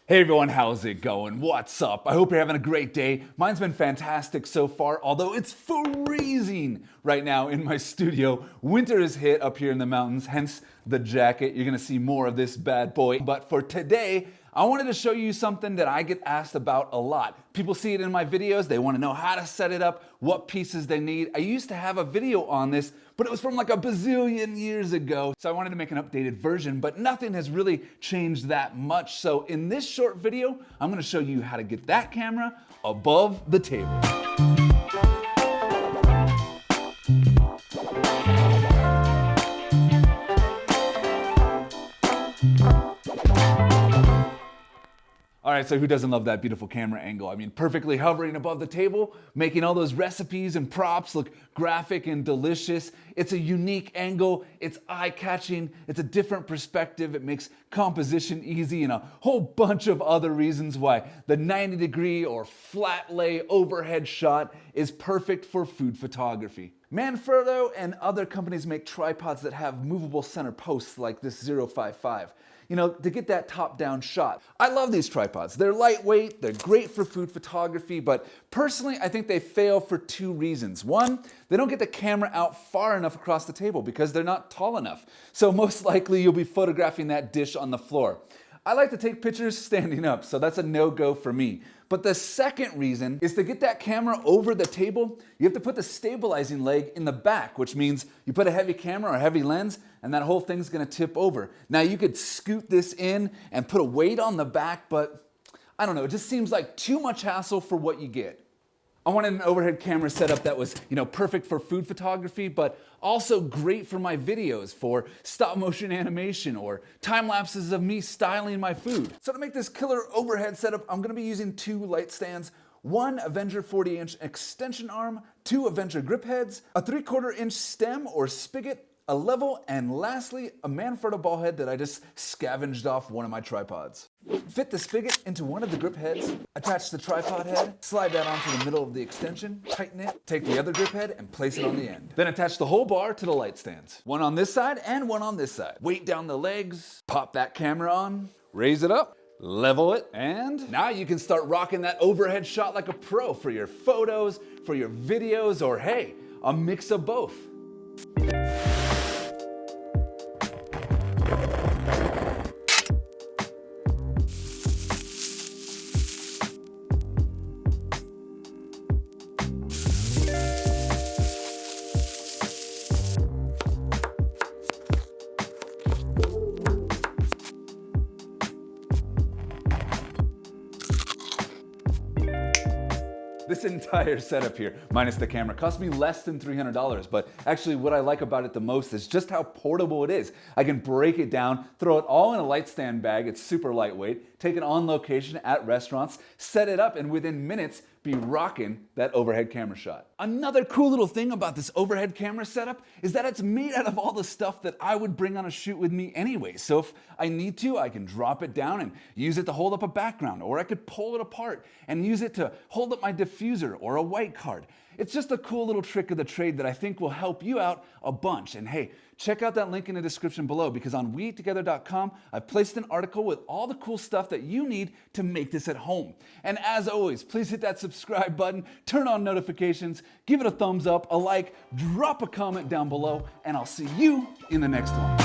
Hey everyone, how's it going? What's up? I hope you're having a great day. Mine's been fantastic so far, although it's freezing right now in my studio. Winter has hit up here in the mountains, hence the jacket. You're gonna see more of this bad boy. But for today, I wanted to show you something that I get asked about a lot. People see it in my videos, they wanna know how to set it up, what pieces they need. I used to have a video on this, but it was from like a bazillion years ago. So I wanted to make an updated version, but nothing has really changed that much. So in this short video, I'm gonna show you how to get that camera above the table. All right, so who doesn't love that beautiful camera angle? I mean, perfectly hovering above the table, making all those recipes and props look graphic and delicious. It's a unique angle, it's eye-catching, it's a different perspective, it makes composition easy, and a whole bunch of other reasons why the 90-degree or flat lay overhead shot is perfect for food photography. Manfrotto and other companies make tripods that have movable center posts like this 055. You know, to get that top-down shot. I love these tripods. They're lightweight, they're great for food photography, but personally, I think they fail for two reasons. One, they don't get the camera out far enough across the table because they're not tall enough. So most likely you'll be photographing that dish on the floor. I like to take pictures standing up, so that's a no-go for me. But the second reason is to get that camera over the table, you have to put the stabilizing leg in the back, which means you put a heavy camera or a heavy lens and that whole thing's gonna tip over. Now you could scoot this in and put a weight on the back, but I don't know, it just seems like too much hassle for what you get. I wanted an overhead camera setup that was, perfect for food photography, but also great for my videos, for stop motion animation or time lapses of me styling my food. So to make this killer overhead setup, I'm gonna be using two light stands, one Avenger 40-inch extension arm, two Avenger grip heads, a 3/4-inch stem or spigot, a level, and lastly, a Manfrotto ball head that I just scavenged off one of my tripods. Fit the spigot into one of the grip heads, attach the tripod head, slide that onto the middle of the extension, tighten it, take the other grip head and place it on the end. Then attach the whole bar to the light stands. One on this side and one on this side. Weight down the legs, pop that camera on, raise it up, level it, and now you can start rocking that overhead shot like a pro for your photos, for your videos, or hey, a mix of both. This entire setup here, minus the camera, cost me less than $300, but actually what I like about it the most is just how portable it is. I can break it down, throw it all in a light stand bag, it's super lightweight, take it on location at restaurants, set it up, and within minutes, be rocking that overhead camera shot. Another cool little thing about this overhead camera setup is that it's made out of all the stuff that I would bring on a shoot with me anyway. So if I need to, I can drop it down and use it to hold up a background, or I could pull it apart and use it to hold up my diffuser or a white card. It's just a cool little trick of the trade that I think will help you out a bunch. And hey, check out that link in the description below because on weeattogether.com, I've placed an article with all the cool stuff that you need to make this at home. And as always, please hit that subscribe button, turn on notifications, give it a thumbs up, a like, drop a comment down below, and I'll see you in the next one.